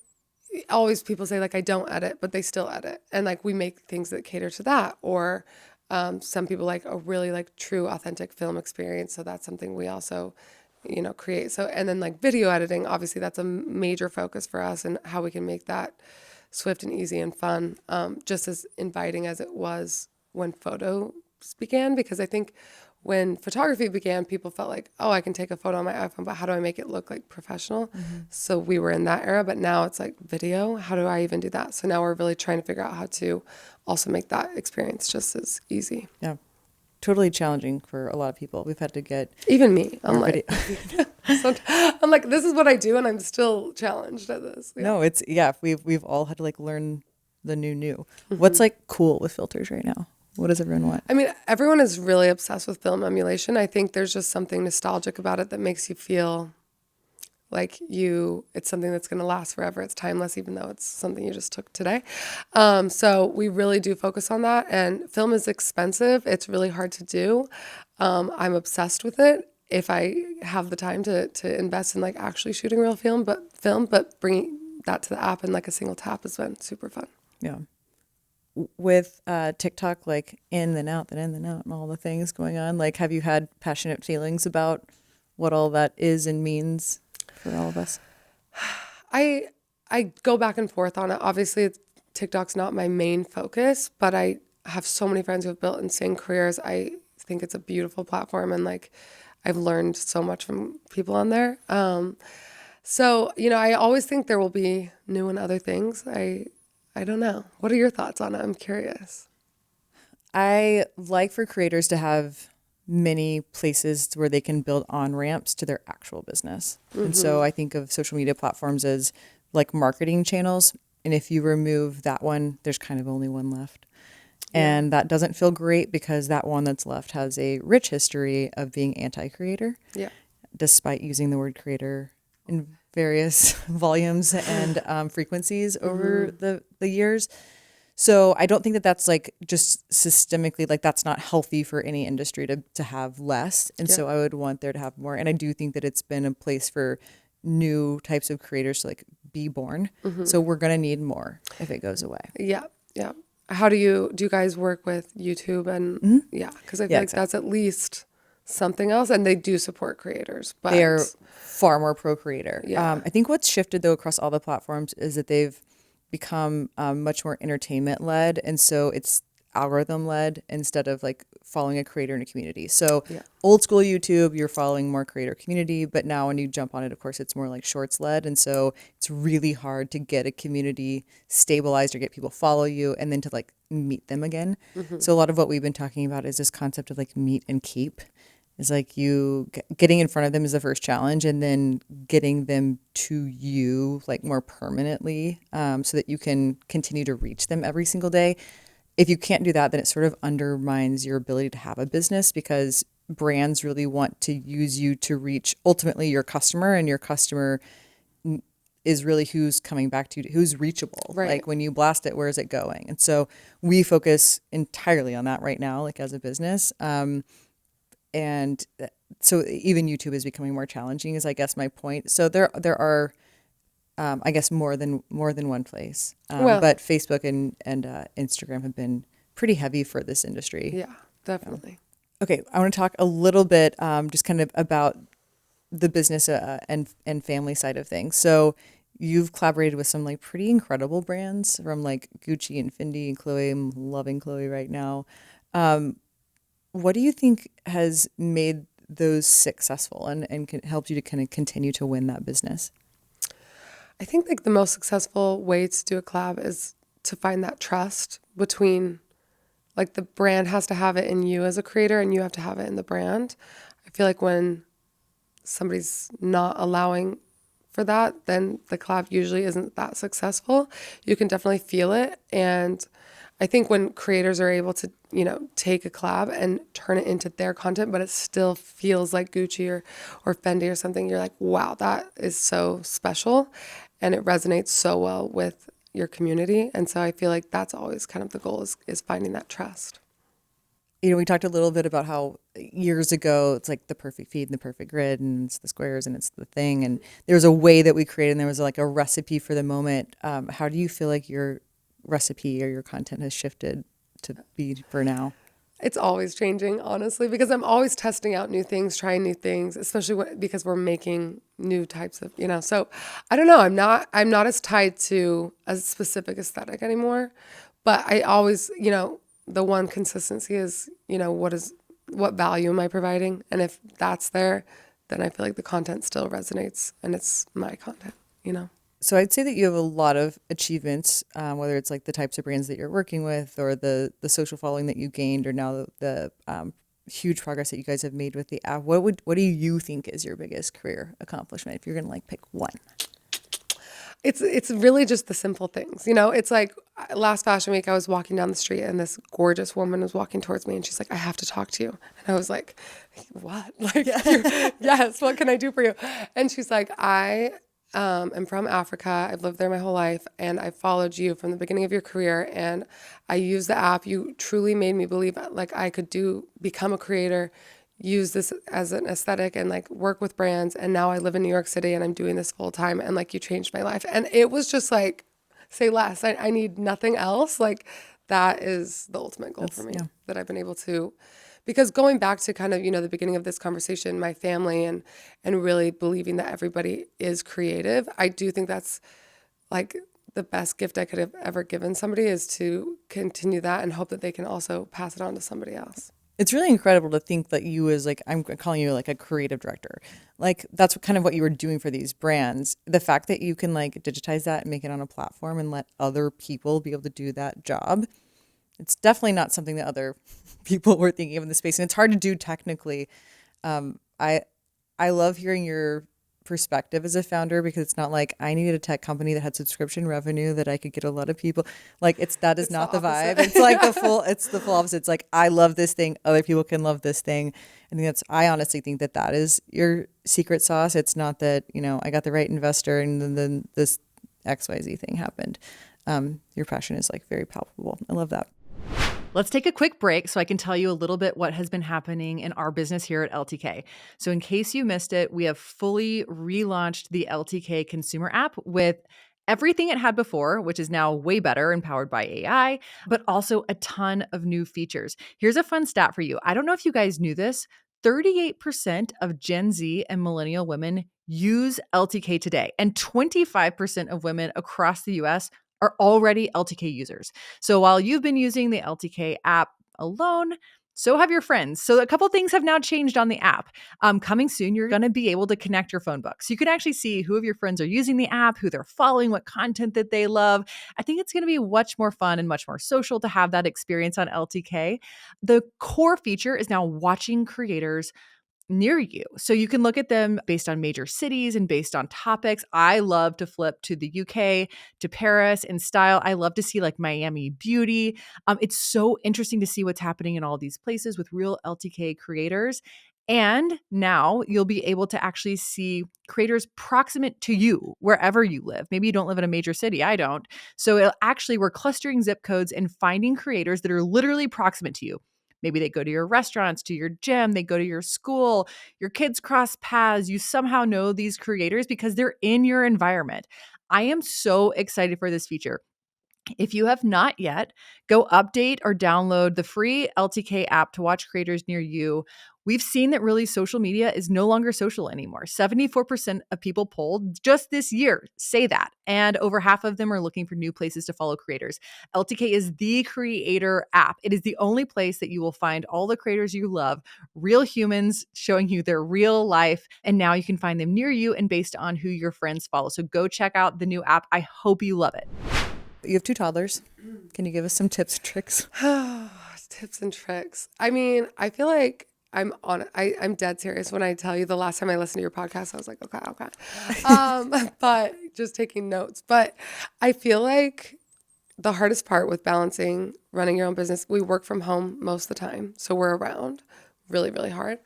always people say like, I don't edit, but they still edit. And like we make things that cater to that. Or some people like a really like true authentic film experience. So that's something we also create. So, and then like video editing, obviously that's a major focus for us, and how we can make that swift and easy and fun, just as inviting as it was when photos began. Because I think when photography began, people felt like, oh, I can take a photo on my iPhone, but how do I make it look like professional? So we were in that era, but now it's like video. How do I even do that? So now we're really trying to figure out how to also make that experience just as easy. Yeah. Totally challenging for a lot of people. We've had to get even me. I'm like, this is what I do, and I'm still challenged at this. Yeah. No, we've all had to like learn the new. What's like cool with filters right now? What does everyone want? I mean, everyone is really obsessed with film emulation. I think there's just something nostalgic about it that makes you feel like it's something that's going to last forever. It's timeless, even though it's something you just took today. So we really do focus on that. And film is expensive. It's really hard to do. I'm obsessed with it. If I have the time to invest in like actually shooting real film, but bringing that to the app in like a single tap has been super fun. Yeah. With TikTok, like in and out and all the things going on, like have you had passionate feelings about what all that is and means for all of us? I go back and forth on it. Obviously, TikTok's not my main focus, but I have so many friends who have built insane careers. I think it's a beautiful platform, and like I've learned so much from people on there. So, I always think there will be new and other things. I don't know. What are your thoughts on it? I'm curious. I like for creators to have many places where they can build on-ramps to their actual business. And so I think of social media platforms as like marketing channels. And if you remove that one, there's kind of only one left. Yeah. And that doesn't feel great because that one that's left has a rich history of being anti-creator. Yeah. Despite using the word creator in various volumes and frequencies over the years. So I don't think that that's like just systemically, like that's not healthy for any industry to have less. And so I would want there to have more. And I do think that it's been a place for new types of creators to like be born. So we're going to need more if it goes away. Yeah. Yeah. How do you guys work with YouTube? And yeah, because I feel like that's at least something else, and they do support creators, but they're far more pro creator. Yeah. I think what's shifted though across all the platforms is that they've become much more entertainment led, and so it's algorithm led instead of like following a creator in a community. So old school YouTube, you're following more creator community, but now when you jump on it, of course, it's more like shorts led, and so it's really hard to get a community stabilized or get people follow you and then to like meet them again. So a lot of what we've been talking about is this concept of like meet and keep. Is like you getting in front of them is the first challenge, and then getting them to you like more permanently, so that you can continue to reach them every single day. If you can't do that, then it sort of undermines your ability to have a business, because brands really want to use you to reach ultimately your customer, and your customer is really who's coming back to you, who's reachable. Right. Like when you blast it, where is it going? And so we focus entirely on that right now, like as a business. And so even YouTube is becoming more challenging, is I guess my point. So there are, I guess more than one place. But Facebook and Instagram have been pretty heavy for this industry. Yeah, definitely. Okay, I want to talk a little bit just kind of about the business and family side of things. So you've collaborated with some like pretty incredible brands, from like Gucci and Fendi and Chloé. I'm loving Chloé right now. What do you think has made those successful and helped you to kind of continue to win that business? I think like the most successful way to do a collab is to find that trust between, like, the brand has to have it in you as a creator, and you have to have it in the brand. I feel like when somebody's not allowing for that, then the collab usually isn't that successful. You can definitely feel it. And I think when creators are able to, take a collab and turn it into their content, but it still feels like Gucci or Fendi or something, you're like, wow, that is so special. And it resonates so well with your community. And so I feel like that's always kind of the goal is finding that trust. We talked a little bit about how years ago it's like the perfect feed and the perfect grid and it's the squares and it's the thing. And there was a way that we created and there was like a recipe for the moment. How do you feel like your recipe or your content has shifted to be for now? It's always changing, honestly, because I'm always testing out new things, trying new things, especially because we're making new types of, So I don't know. I'm not as tied to a specific aesthetic anymore, but I always, the one consistency is, what value am I providing? And if that's there, then I feel like the content still resonates and it's my content. So I'd say that you have a lot of achievements, whether it's like the types of brands that you're working with or the social following that you gained or now the huge progress that you guys have made with the app. What do you think is your biggest career accomplishment if you're going to like pick one? It's really just the simple things. It's like last Fashion Week, I was walking down the street and this gorgeous woman was walking towards me and she's like, I have to talk to you. And I was like, what? Like, yes, what can I do for you? And she's like, I'm from Africa. I've lived there my whole life and I followed you from the beginning of your career and I use the app. You truly made me believe like I could become a creator, use this as an aesthetic and like work with brands. And now I live in New York City and I'm doing this full time and like you changed my life. And it was just like, say less. I need nothing else. Like that is the ultimate goal for me that I've been able to. Because going back to kind of, the beginning of this conversation, my family and really believing that everybody is creative, I do think that's like the best gift I could have ever given somebody is to continue that and hope that they can also pass it on to somebody else. It's really incredible to think that you as like, I'm calling you like a creative director. Like that's kind of what you were doing for these brands. The fact that you can like digitize that and make it on a platform and let other people be able to do that job. It's definitely not something that other people were thinking of in the space. And it's hard to do technically. I love hearing your perspective as a founder because it's not like I needed a tech company that had subscription revenue that I could get a lot of people. Like that is not the vibe. It's like the full opposite. It's like, I love this thing. Other people can love this thing. I honestly think that is your secret sauce. It's not that, I got the right investor and then this XYZ thing happened. Your passion is like very palpable. I love that. Let's take a quick break so I can tell you a little bit what has been happening in our business here at LTK. So in case you missed it, we have fully relaunched the LTK consumer app with everything it had before, which is now way better and powered by AI, but also a ton of new features. Here's a fun stat for you. I don't know if you guys knew this. 38% of Gen Z and millennial women use LTK today, and 25% of women across the US are already LTK users. So while you've been using the LTK app alone, so have your friends. So a couple things have now changed on the app. Coming soon, you're going to be able to connect your phone book. So you can actually see who of your friends are using the app, who they're following, what content that they love. I think it's going to be much more fun and much more social to have that experience on LTK. The core feature is now watching creators near you. So you can look at them based on major cities and based on topics. I love to flip to the UK, to Paris in style. I love to see like Miami beauty. It's so interesting to see what's happening in all these places with real LTK creators. And now you'll be able to actually see creators proximate to you wherever you live. Maybe you don't live in a major city. I don't. So we're clustering zip codes and finding creators that are literally proximate to you. Maybe they go to your restaurants, to your gym, they go to your school, your kids cross paths. You somehow know these creators because they're in your environment. I am so excited for this feature. If you have not yet, go update or download the free LTK app to watch creators near you. We've seen that really social media is no longer social anymore. 74% of people polled just this year say that, and over half of them are looking for new places to follow creators. LTK is the creator app. It is the only place that you will find all the creators you love, real humans showing you their real life, and now you can find them near you and based on who your friends follow. So go check out the new app. I hope you love it. You have 2 toddlers. Can you give us some tips and tricks? Tips and tricks. I mean, I feel like I'm dead serious when I tell you the last time I listened to your podcast, I was like, okay. But just taking notes. But I feel like the hardest part with balancing running your own business, we work from home most of the time. So we're around really, really hard.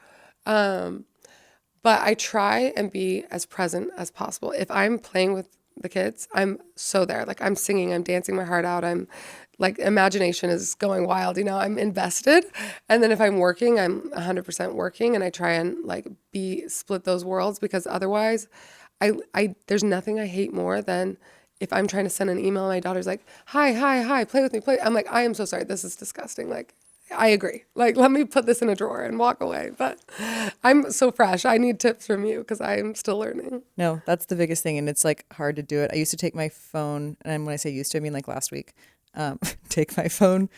But I try and be as present as possible. If I'm playing with the kids, I'm so there. Like I'm singing, I'm dancing my heart out. I'm like imagination is going wild, I'm invested. And then if I'm working, I'm 100% working, and I try and like split those worlds, because otherwise I there's nothing I hate more than if I'm trying to send an email and my daughter's like, hi, play with me, play. I'm like, I am so sorry. This is disgusting. Like, I agree. Like, let me put this in a drawer and walk away. But I'm so fresh. I need tips from you because I'm still learning. No, that's the biggest thing. And it's like hard to do it. I used to take my phone, and when I say used to, I mean like last week, take my phone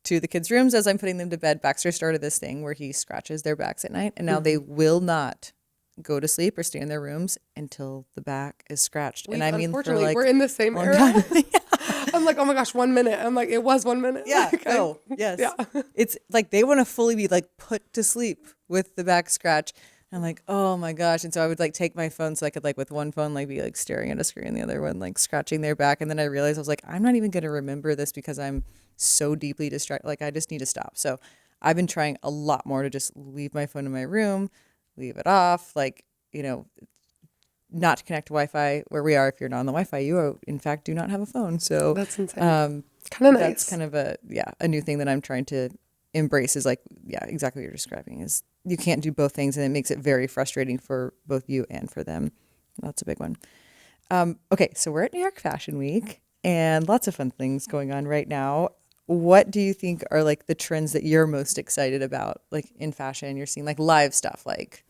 to the kids' rooms as I'm putting them to bed. Baxter started this thing where he scratches their backs at night, and now they will not go to sleep or stay in their rooms until the back is scratched. And I mean, unfortunately, for like we're in the same era. I'm like, oh my gosh, 1 minute. I'm like, it was 1 minute. Yeah. Like, Yes. Yeah. It's like they want to fully be like put to sleep with the back scratch. I'm like, oh my gosh. And so I would like take my phone so I could like with one phone like be like staring at a screen, the other one like scratching their back. And then I realized I was like, I'm not even going to remember this because I'm so deeply distracted. Like I just need to stop. So I've been trying a lot more to just leave my phone in my room, leave it off, like, not to connect to Wi-Fi where we are. If you're not on the Wi-Fi, you in fact do not have a phone. So That's insane. Kind of nice. That's kind of a new thing that I'm trying to embrace, is like, exactly what you're describing, is you can't do both things, and it makes it very frustrating for both you and for them. That's a big one. Okay, so we're at New York Fashion Week and lots of fun things going on right now. What do you think are like the trends that you're most excited about, like in fashion? You're seeing like live stuff, like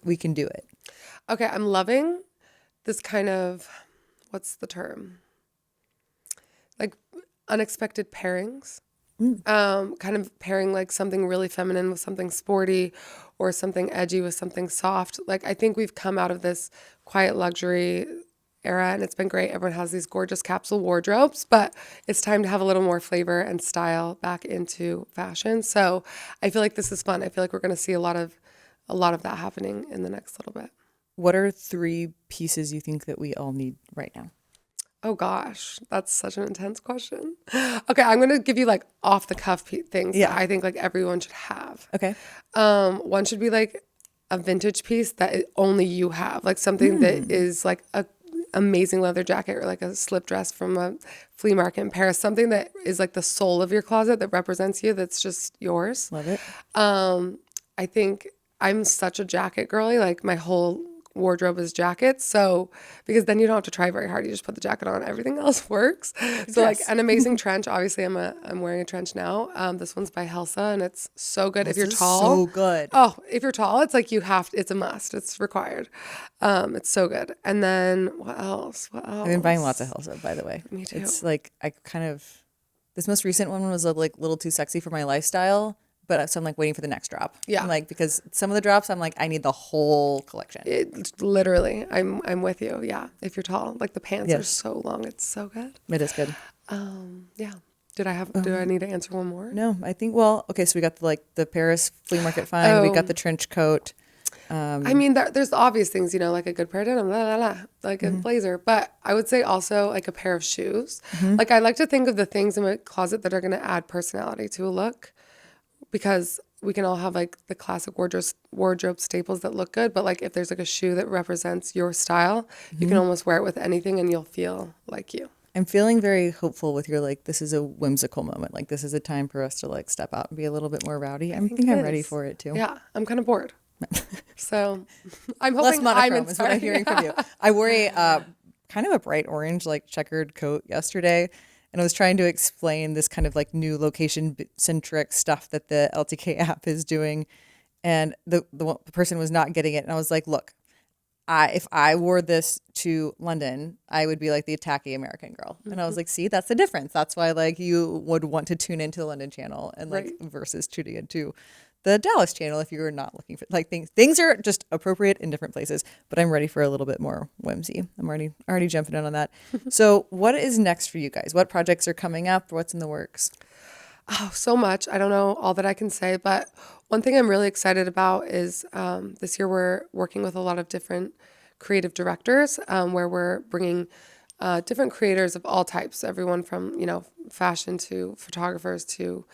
we can do it. Okay, I'm loving this kind of, what's the term? Like unexpected pairings. Kind of pairing like something really feminine with something sporty, or something edgy with something soft. Like I think we've come out of this quiet luxury era, and it's been great. Everyone has these gorgeous capsule wardrobes, but it's time to have a little more flavor and style back into fashion. So I feel like this is fun. I feel like we're going to see a lot of that happening in the next little bit. What are 3 pieces you think that we all need right now? Oh gosh, that's such an intense question. Okay, I'm gonna give you like off the cuff things that I think like everyone should have. Okay. One should be like a vintage piece that only you have, like something that is like a amazing leather jacket, or like a slip dress from a flea market in Paris, something that is like the soul of your closet that represents you, that's just yours. Love it. I think I'm such a jacket girly, like my whole wardrobe is jackets. So because then you don't have to try very hard, you just put the jacket on, everything else works. So like an amazing trench, obviously I'm wearing a trench now. This one's by Helsa, and it's so good. If you're tall, so good. Oh, if you're tall, it's like it's a must, it's required. It's so good. And then what else I've been buying lots of Helsa, by the way. Me too. It's like this most recent one was like a little too sexy for my lifestyle. But so I'm like waiting for the next drop. Yeah. I'm like, because some of the drops, I'm like, I need the whole collection. Literally, I'm with you. Yeah. If you're tall, like the pants are so long. It's so good. It is good. Yeah. Do I need to answer one more? No, I think, okay. So we got the Paris flea market find. We got the trench coat. I mean, there's the obvious things, like a good pair of denim, like a blazer. But I would say also like a pair of shoes. Like I like to think of the things in my closet that are going to add personality to a look. Because we can all have like the classic wardrobe staples that look good, but like if there's like a shoe that represents your style, you can almost wear it with anything and you'll feel like you. I'm feeling very hopeful with your like, this is a whimsical moment. Like this is a time for us to like step out and be a little bit more rowdy. I think I'm ready for it too. Yeah, I'm kind of bored. So I'm less hoping monochrome is what I'm hearing from you. I wore a kind of a bright orange like checkered coat yesterday. And I was trying to explain this kind of like new location-centric stuff that the LTK app is doing. And the person was not getting it. And I was like, look, if I wore this to London, I would be like the tacky American girl. And I was like, see, that's the difference. That's why like you would want to tune into the London channel and like versus tuning into the Dallas channel if you were not looking for like things are just appropriate in different places. But I'm ready for a little bit more whimsy. I'm already jumping in on that. So what is next for you guys? What projects are coming up? What's in the works? Oh, so much. I don't know all that I can say, but one thing I'm really excited about is this year we're working with a lot of different creative directors where we're bringing different creators of all types, everyone from, fashion to photographers to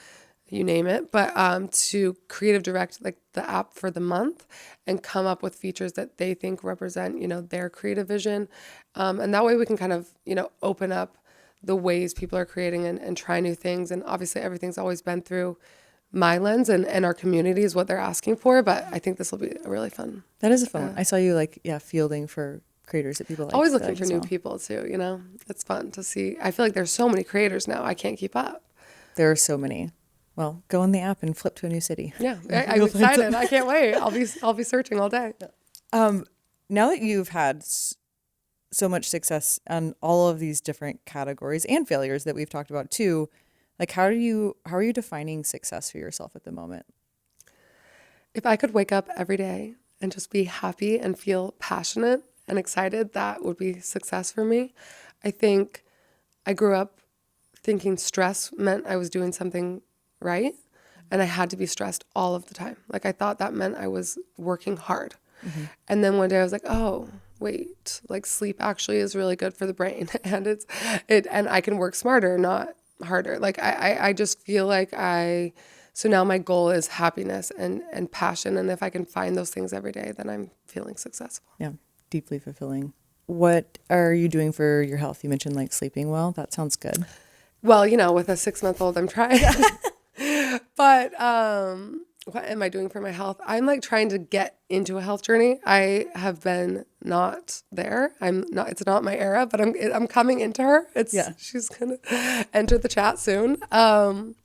you name it, but to creative direct like the app for the month and come up with features that they think represent, their creative vision. And that way we can kind of, open up the ways people are creating and try new things. And obviously everything's always been through my lens and our community is what they're asking for. But I think this will be a really fun. That is a fun one. I saw you fielding for creators that people like. Always looking for new people too, It's fun to see. I feel like there's so many creators now. I can't keep up. There are so many. Well, go in the app and flip to a new city. Yeah, I'm excited. I can't wait. I'll be searching all day. Now that you've had so much success on all of these different categories and failures that we've talked about too, how are you defining success for yourself at the moment? If I could wake up every day and just be happy and feel passionate and excited, that would be success for me. I think I grew up thinking stress meant I was doing something right, and I had to be stressed all of the time. I thought that meant I was working hard. Mm-hmm. And then one day I was like, oh, wait, sleep actually is really good for the brain, and and I can work smarter, not harder. I just feel so now my goal is happiness and passion, and if I can find those things every day, then I'm feeling successful. Yeah, deeply fulfilling. What are you doing for your health? You mentioned sleeping well. That sounds good. Well, with a 6-month-old, I'm trying. But what am I doing for my health? I'm trying to get into a health journey. I have been not there. It's not my era, but I'm coming into her. She's gonna enter the chat soon. When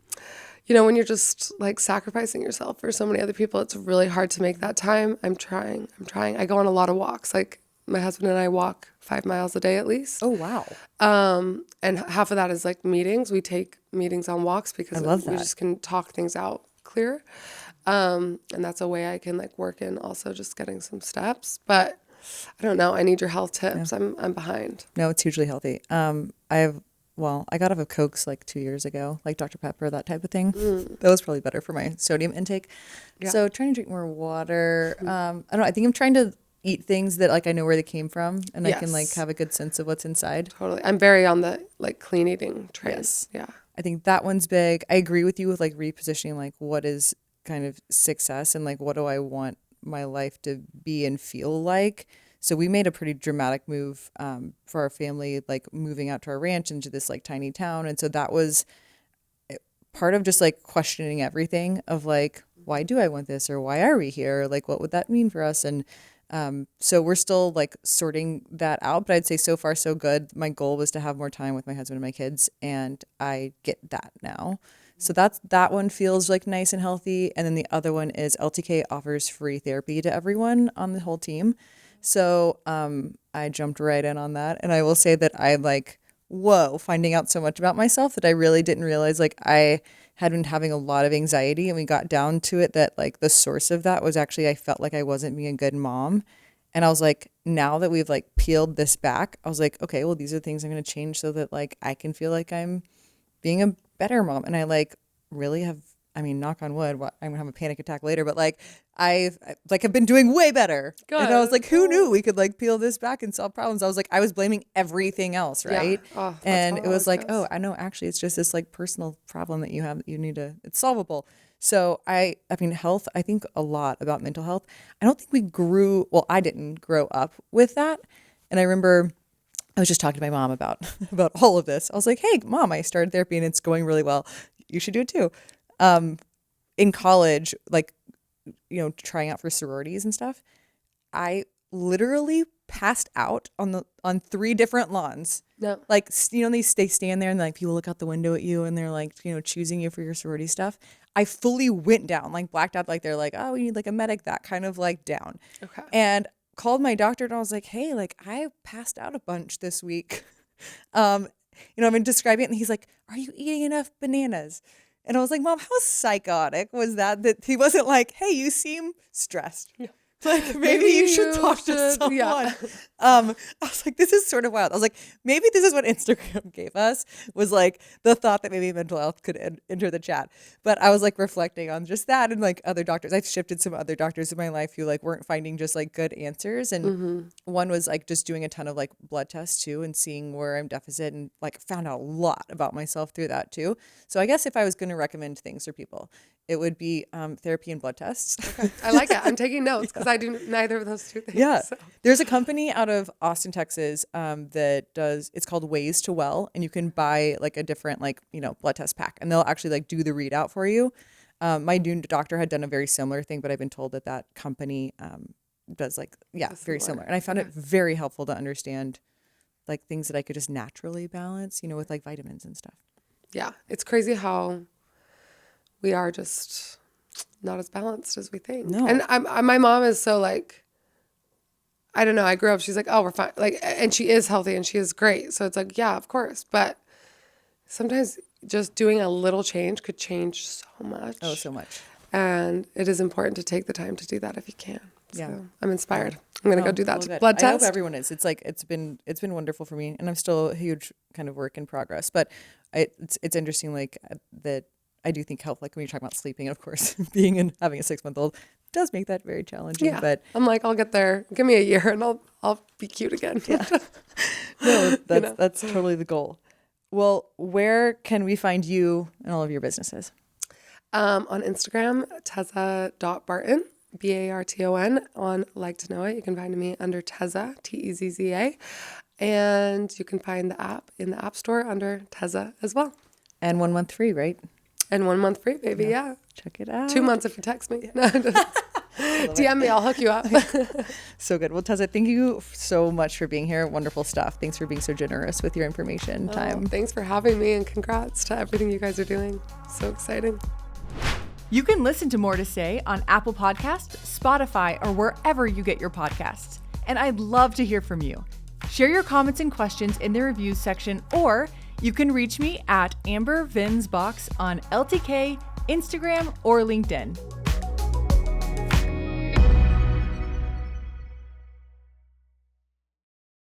you're just sacrificing yourself for so many other people, it's really hard to make that time. I'm trying. I go on a lot of walks. My husband and I walk 5 miles a day at least. Oh, wow. And half of that is meetings. We take meetings on walks because we just can talk things out clear. And that's a way I can work in also just getting some steps. But I don't know. I need your health tips. Yeah. I'm behind. No, it's hugely healthy. I got off of Cokes 2 years ago, Dr. Pepper, that type of thing. That was probably better for my sodium intake. Yeah. So trying to drink more water. I think I'm trying to eat things that I know where they came from, and yes. I can have a good sense of what's inside. Totally. I'm very on the clean eating train. Yes. Yeah. I think that one's big. I agree with you with repositioning what is kind of success and what do I want my life to be and feel like. So we made a pretty dramatic move for our family, moving out to our ranch into this tiny town. And so that was part of just questioning everything of why do I want this, or why are we here? What would that mean for us? And so we're still sorting that out, but I'd say so far so good. My goal was to have more time with my husband and my kids, and I get that now. So that one feels nice and healthy. And then the other one is LTK offers free therapy to everyone on the whole team. So I jumped right in on that. And I will say that I'm whoa, finding out so much about myself that I really didn't realize I had been having a lot of anxiety, and we got down to it that the source of that was actually I felt I wasn't being a good mom. And I was now that we've peeled this back, I was okay, well, these are things I'm going to change so that I can feel I'm being a better mom. And I really have, knock on wood, I'm gonna have a panic attack later, but I've been doing way better. Good. And I was who knew we could peel this back and solve problems? I was I was blaming everything else, right? Yeah. Oh, and it was oh, I know, actually it's just this personal problem that you have that you need to, it's solvable. So I mean, health, I think a lot about mental health. I don't think I didn't grow up with that. And I remember I was just talking to my mom about all of this. I was hey, Mom, I started therapy and it's going really well. You should do it too. In college, trying out for sororities and stuff, I literally passed out on 3 different lawns. No. They stand there and people look out the window at you and they're choosing you for your sorority stuff. I fully went down, blacked out, they're oh, we need a medic, that kind of down. Okay. And called my doctor and I was hey, I passed out a bunch this week. I've been describing it and he's are you eating enough bananas? And I was Mom, how psychotic was that he wasn't hey, you seem stressed. Yeah. Like, maybe you should talk to someone. Yeah. I was like, this is sort of wild. I was like, maybe this is what Instagram gave us, was like the thought that maybe mental health could enter the chat. But I was like reflecting on just that and like other doctors. I've shifted some other doctors in my life who like weren't finding just like good answers. And one was like just doing a ton of like blood tests too and seeing where I'm deficit, and like found out a lot about myself through that too. So I guess if I was going to recommend things for people, it would be therapy and blood tests. Okay. I like it. I'm taking notes because I do neither of those two things. Yeah. So. There's a company out of Austin, Texas, that it's called Ways to Well, and you can buy like a different like, blood test pack, and they'll actually like do the readout for you. My new doctor had done a very similar thing, but I've been told that company does like, very similar. And I found it very helpful to understand like things that I could just naturally balance, with like vitamins and stuff. Yeah. It's crazy how we are just not as balanced as we think. No. And my mom is so like, I don't know. I grew up, she's like, oh, we're fine. Like, and she is healthy and she is great. So it's like, yeah, of course. But sometimes just doing a little change could change so much. Oh, so much. And it is important to take the time to do that if you can. Yeah. So I'm inspired. I'm going to go do that Good. blood I test. hope everyone is. It's like, it's been wonderful for me, and I'm still a huge kind of work in progress, but it's interesting. Like that. I do think health, like when you're talking about sleeping, of course, having a 6-month-old does make that very challenging. Yeah. But I'm like, I'll get there. Give me a year and I'll be cute again. Yeah. No, that's totally the goal. Well, where can we find you and all of your businesses? On Instagram, Tezza.Barton, Barton. On LIKEtoKNOW.it, you can find me under Tezza, Tezza. And you can find the app in the App Store under Tezza as well. And 1 month free, right? And 1 month free, baby. Yeah. Check it out. 2 months if you text me. No, DM me, I'll hook you up. So good. Well, Tezza, thank you so much for being here. Wonderful stuff. Thanks for being so generous with your information time. Thanks for having me, and congrats to everything you guys are doing. So exciting. You can listen to More to Say on Apple Podcasts, Spotify, or wherever you get your podcasts. And I'd love to hear from you. Share your comments and questions in the reviews section, or you can reach me at Amber Vinsbox on LTK, Instagram, or LinkedIn.